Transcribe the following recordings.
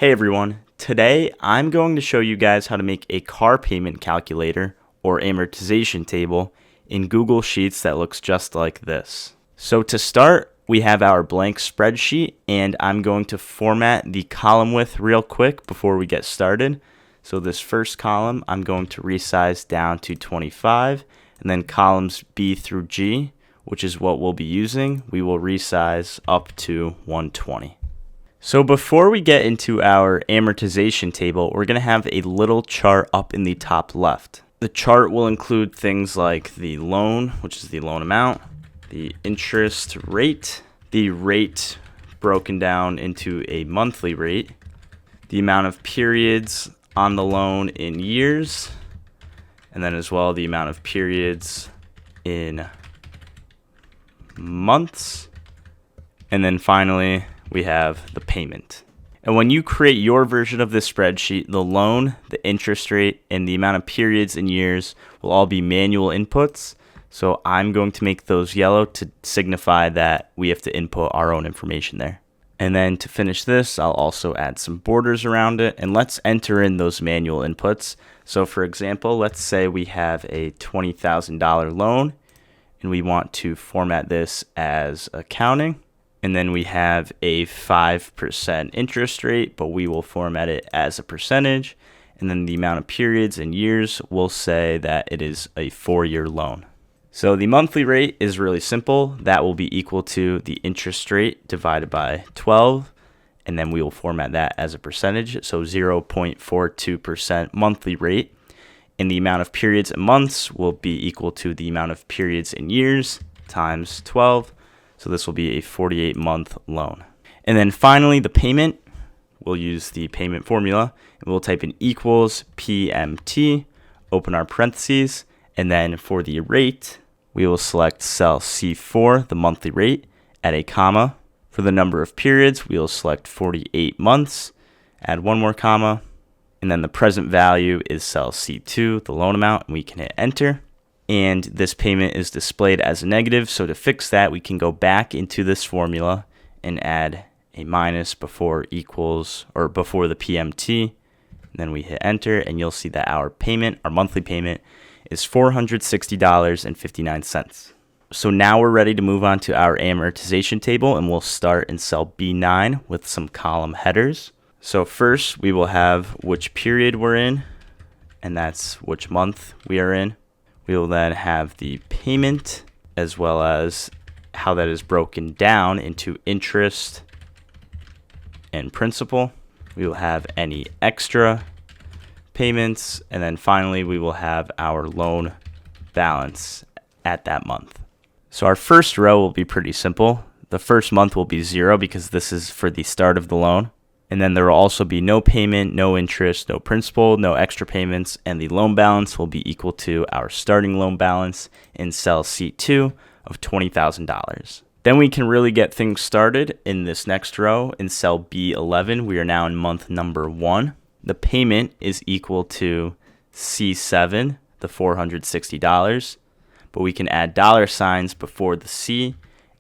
Hey everyone, today I'm going to show you guys how to make a car payment calculator or amortization table in Google Sheets that looks just like this. So to start, we have our blank spreadsheet and I'm going to format the column width real quick before we get started. So this first column I'm going to resize down to 25, and then columns B through G, which is what we'll be using, we will resize up to 120. So before we get into our amortization table, we're going to have a little chart up in the top left. The chart will include things like the loan, which is the loan amount, the interest rate, the rate broken down into a monthly rate, the amount of periods on the loan in years, and then as well the amount of periods in months, and then finally we have the payment. And when you create your version of this spreadsheet, the loan, the interest rate, and the amount of periods and years will all be manual inputs. So I'm going to make those yellow to signify that we have to input our own information there. And then to finish this, I'll also add some borders around it, and let's enter in those manual inputs. So for example, let's say we have a $20,000 loan and we want to format this as accounting. And then we have a 5% interest rate, but we will format it as a percentage. And then the amount of periods and years, we'll say that it is a 4-year loan. So the monthly rate is really simple. That will be equal to the interest rate divided by 12. And then we will format that as a percentage. So 0.42% monthly rate. And the amount of periods and months will be equal to the amount of periods and years times 12. So this will be a 48-month loan. And then finally, the payment, we'll use the payment formula, and we'll type in equals PMT, open our parentheses, and then for the rate, we will select cell C4, the monthly rate, add a comma. For the number of periods, we will select 48 months, add one more comma, and then the present value is cell C2, the loan amount, and we can hit enter. And this payment is displayed as a negative, so to fix that, we can go back into this formula and add a minus before equals, or before the PMT. And then we hit enter, and you'll see that our payment, our monthly payment, is $460.59. So now we're ready to move on to our amortization table, and we'll start in cell B9 with some column headers. So first, we will have which period we're in, and that's which month we are in. We will then have the payment as well as how that is broken down into interest and principal. We will have any extra payments, and then finally we will have our loan balance at that month. So our first row will be pretty simple. The first month will be 0 because this is for the start of the loan. And then there will also be no payment, no interest, no principal, no extra payments, and the loan balance will be equal to our starting loan balance in cell C2 of $20,000. Then we can really get things started in this next row. In cell B11, we are now in month number 1. The payment is equal to C7, the $460, but we can add dollar signs before the C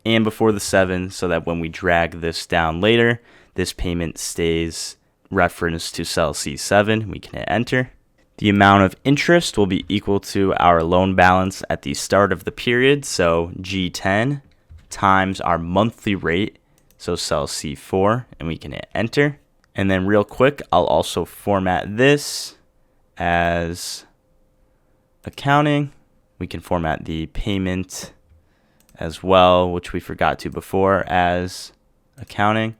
and before the 7 so that when we drag this down later, this payment stays referenced to cell C7. We can hit enter. The amount of interest will be equal to our loan balance at the start of the period, so G10 times our monthly rate, so cell C4, and we can hit enter. And then real quick, I'll also format this as accounting. We can format the payment as well, which we forgot to before, as accounting.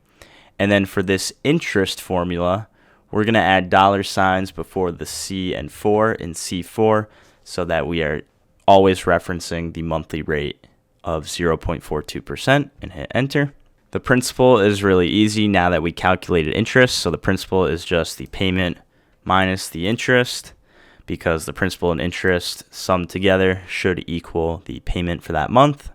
And then for this interest formula, we're going to add dollar signs before the C and 4 in C4 so that we are always referencing the monthly rate of 0.42% and hit enter. The principal is really easy now that we calculated interest. So the principal is just the payment minus the interest, because the principal and interest summed together should equal the payment for that month.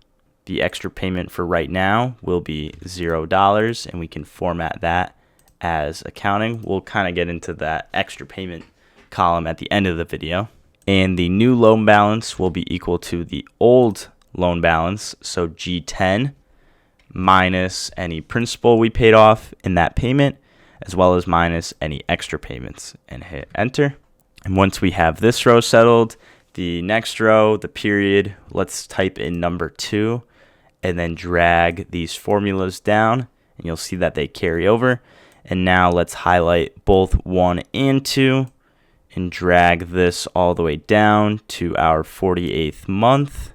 The extra payment for right now will be $0, and we can format that as accounting. We'll kind of get into that extra payment column at the end of the video. And the new loan balance will be equal to the old loan balance, so G10 minus any principal we paid off in that payment, as well as minus any extra payments, and hit enter. And once we have this row settled, the next row, the period, let's type in number 2 and then drag these formulas down, and you'll see that they carry over. And now let's highlight both 1 and 2 and drag this all the way down to our 48th month.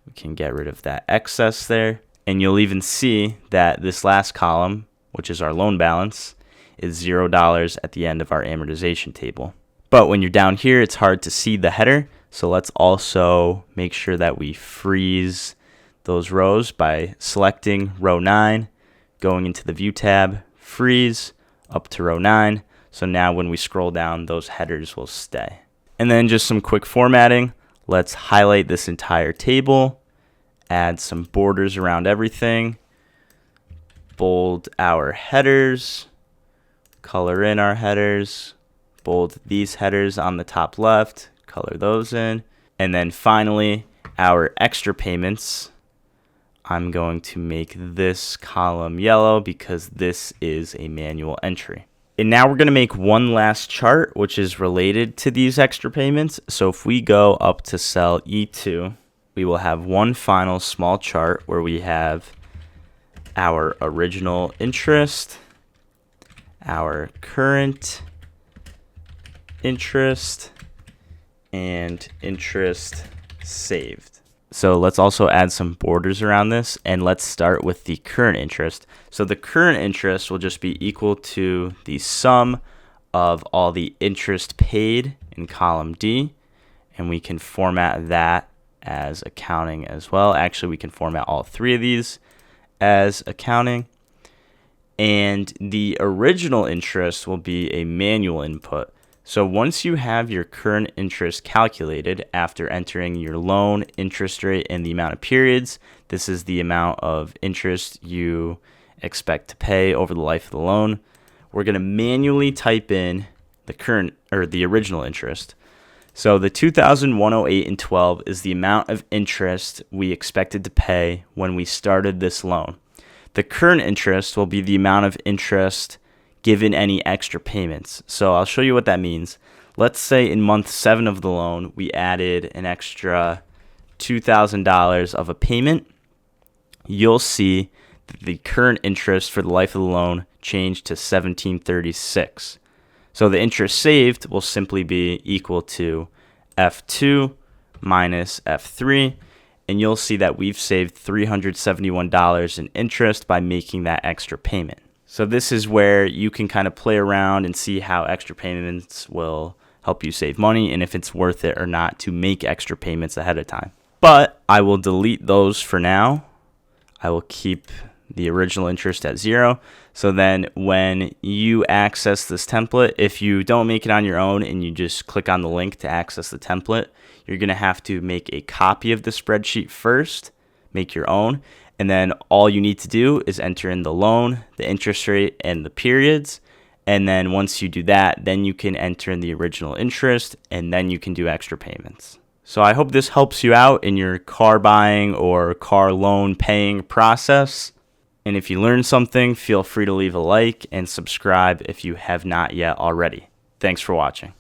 We can get rid of that excess there. And you'll even see that this last column, which is our loan balance, is $0 at the end of our amortization table. But when you're down here, it's hard to see the header. So let's also make sure that we freeze those rows by selecting row 9, going into the View tab, freeze up to row 9. So now when we scroll down, those headers will stay. And then just some quick formatting. Let's highlight this entire table, add some borders around everything, bold our headers, color in our headers, bold these headers on the top left, color those in. And then finally, our extra payments, I'm going to make this column yellow because this is a manual entry. And now we're going to make one last chart, which is related to these extra payments. So if we go up to cell E2, we will have one final small chart where we have our original interest, our current interest, and interest saved. So let's also add some borders around this, and let's start with the current interest. So the current interest will just be equal to the sum of all the interest paid in column D, and we can format that as accounting as well. Actually, we can format all 3 of these as accounting. And the original interest will be a manual input. So once you have your current interest calculated after entering your loan, interest rate, and the amount of periods, this is the amount of interest you expect to pay over the life of the loan. We're going to manually type in the current or the original interest. So the $2,108 and 12 is the amount of interest we expected to pay when we started this loan. The current interest will be the amount of interest given any extra payments. So I'll show you what that means. Let's say in month 7 of the loan, we added an extra $2,000 of a payment. You'll see that the current interest for the life of the loan changed to $1,736. So the interest saved will simply be equal to F2 minus F3. And you'll see that we've saved $371 in interest by making that extra payment. So this is where you can kind of play around and see how extra payments will help you save money and if it's worth it or not to make extra payments ahead of time. But I will delete those for now. I will keep the original interest at 0. So then when you access this template, if you don't make it on your own and you just click on the link to access the template, you're going to have to make a copy of the spreadsheet first, make your own. And then all you need to do is enter in the loan, the interest rate, and the periods. And then once you do that, then you can enter in the original interest, and then you can do extra payments. So I hope this helps you out in your car buying or car loan paying process. And if you learned something, feel free to leave a like and subscribe if you have not yet already. Thanks for watching.